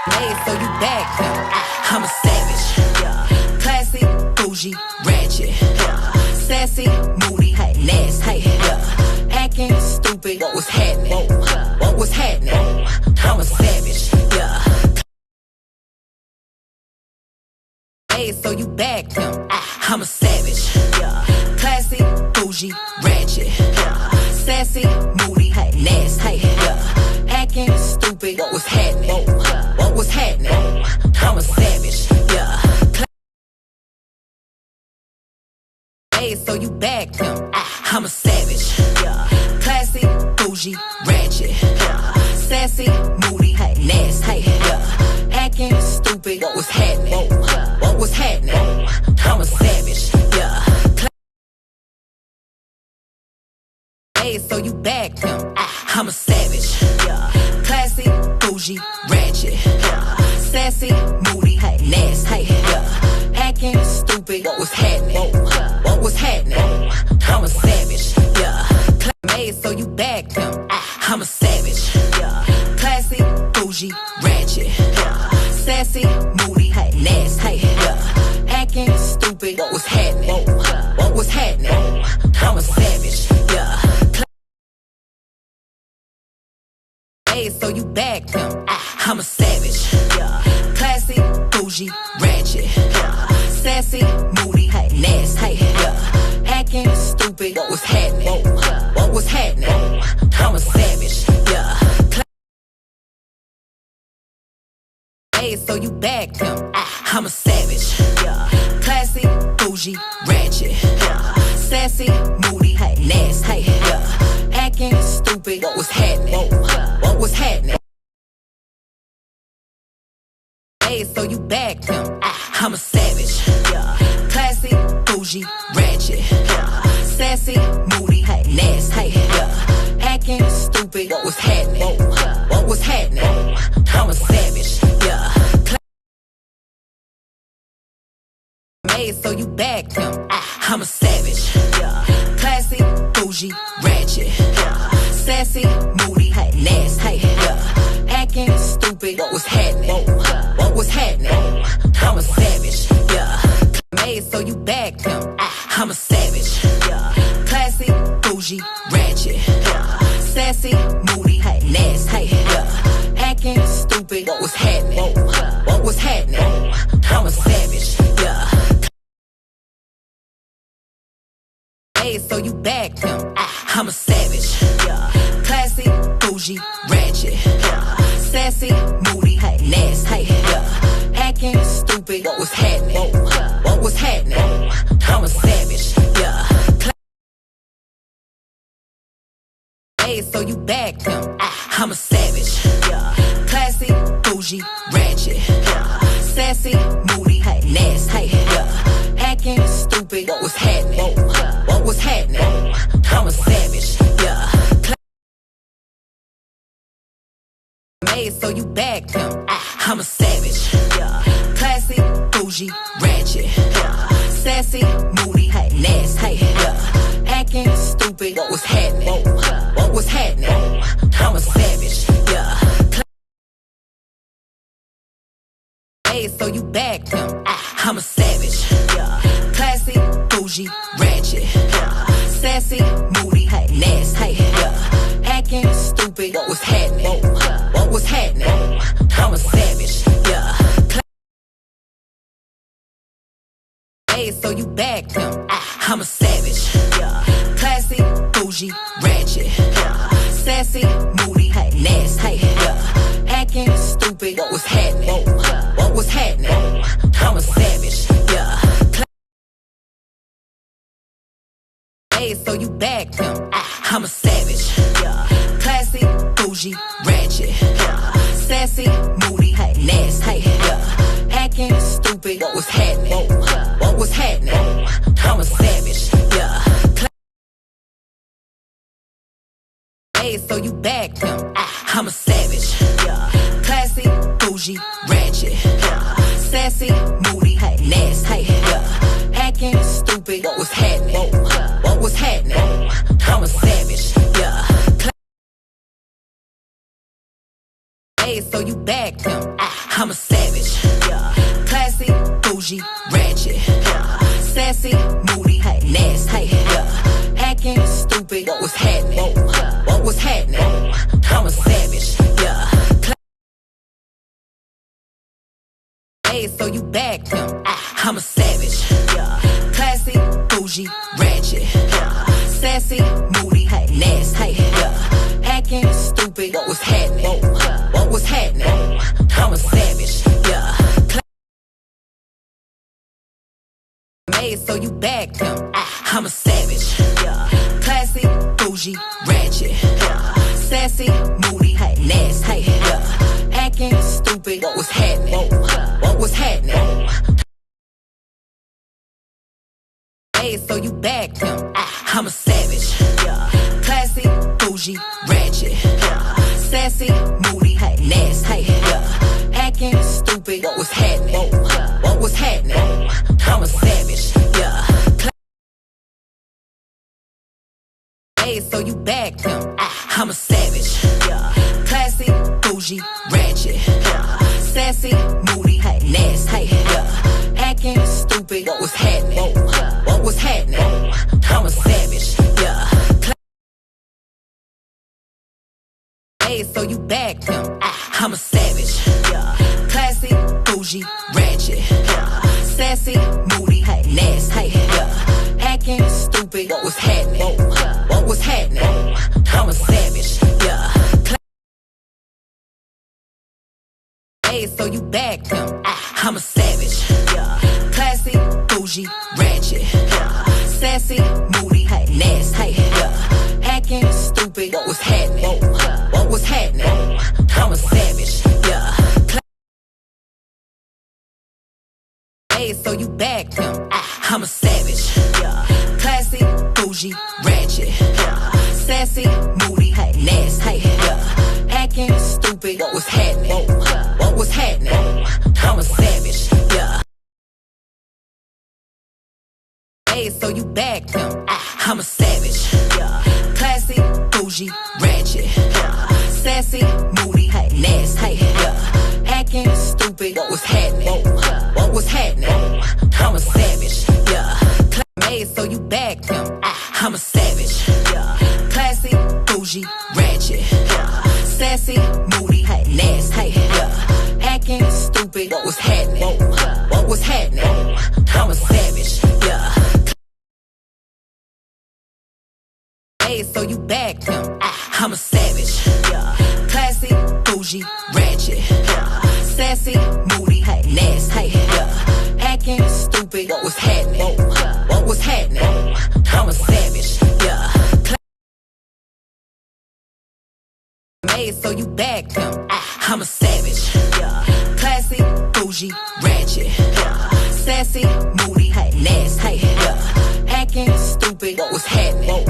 Made so you back. I'm a savage. Classy, bougie, ratchet. Sassy, moody, nasty. Acting stupid. What's happening? What's happening? I'm a savage. Made so you back. I'm a savage. Classy, bougie, ratchet. Sassy, moody, nasty. Acting stupid. What's happening? What's happening? I'm a savage. Made so you back. I'm a savage. Classy, bougie, ratchet. Sassy, moody, nasty. Acting stupid. What's happening? What's happening? I'm a savage. Made so you back. I'm a savage. Classy, bougie, ratchet. Sassy, moody, nasty. Acting stupid. What's happening? What's happening? I'm a savage. Made so you back. I'm a savage. Classy, bougie, ratchet. Sassy, moody, nasty. Acting stupid. What's happening? What's happening? I'm a savage. Made so you back. I'm a savage. Classy, bougie, ratchet. Sassy, moody, nasty. Acting stupid. What's happening? What's happening? I'm a savage. Made so you back. I'm a savage. Classy, bougie, ratchet. Sassy, moody, nasty. Acting stupid. What's happening? What's happening? Made so you back. I'm a savage. Classy, bougie, ratchet. Sassy, moody, nasty. Acting stupid. What's happening? What's happening? I'm a savage. Made so you back. I'm a savage. Classy, bougie, ratchet. Sassy, moody, nasty. Acting stupid. What's happening? What's happening? I'm a savage. Made so you back. I'm a savage. Classy, bougie, ratchet. Sassy, moody, nasty. Acting stupid. What's happening? What's happening? I'm a savage. Made so you back. I'm a savage. Classy, bougie, ratchet. Sassy, moody, nasty. Acting stupid. What's happening? What's happening? I'm a savage. Made so you back. I'm a savage. Classy, bougie, ratchet. Sassy, moody, nasty. Acting stupid. What's happening? What's happening? I'm a savage. Made so you back. I'm a savage. Classy, bougie, ratchet. Sassy, moody, nasty. Acting stupid. What's happening? What's happening? I'm a savage. Made so you back. I'm a savage. Classy, bougie, ratchet. Sassy, moody, nasty. Acting stupid. What's happening? What's happening? I'm a savage. Made so you back. I'm a savage. Classy, bougie, ratchet. Sassy, moody, nasty. Acting stupid. What's happening? What's happening? I'm a savage. Made so you back. I'm a savage. Classy, bougie, ratchet. Sassy, moody, nasty. Acting stupid. What's happening? What's happening? I'm a savage. Made so you back. I'm a savage. Classy, bougie, ratchet. Sassy, moody, nasty. Acting stupid. What's happening? What's happening? I'm a savage. Made so you back. I'm a savage. Classy, bougie, ratchet. Sassy, moody, nasty. Hacking, stupid, what's happening? What's happening? I'm a savage. Hey, so you back him. I'm a savage. Classy, bougie, ratchet. Sassy, moody, nasty. Hacking, stupid, what's happening? What's happening? I'm a savage. Hey, so you back him. I'm a savage. Classy, bougie, ratchet. Sassy, moody, nasty. Hacking, stupid, what's happening? What's happening? Hey, so you back him. I'm a savage. Classy, bougie, ratchet. Sassy, moody, nasty. Hacking, stupid, what's happening? What's happening? I'm a savage. Hey, so you back him. I'm a savage. Classy, bougie, ratchet. Sassy, moody, nasty. Hacking, stupid, what's happening? What's happening? I'm a savage. Hey, so you back him. I'm a savage. Classy, bougie, ratchet. Sassy, moody, nasty. Hacking, stupid, what's happening? What's happening? I'm a savage. Hey, so you back him. I'm a savage. Classy, bougie, ratchet. Sassy, moody, nasty. Hacking, stupid, what's happening? What's happening? I'm a savage. Hey, so you back him. I'm a savage. Classy, bougie, ratchet. Sassy, moody, nasty. Hacking, stupid, what's happening? What's happening? I'm a savage. Hey, so you back him. I'm a savage. Classy, bougie, ratchet. Sassy, moody, nasty. Hacking, stupid, what's happening? What's happening? I'm a savage. Hey, so you back him. I'm a savage. Classy, bougie, ratchet. Sassy, moody, nasty. Hacking, stupid, what's happening? What's happening? I'm a savage. Hey, so you back him. I'm a savage. Classy, bougie, ratchet. Sassy, moody, nasty. Hacking, stupid, what's happening? What's happening? I'm a savage. Hey, so you back him. I'm a savage. Classy, bougie, ratchet. Sassy, moody, nasty. Hacking, stupid, what's happening?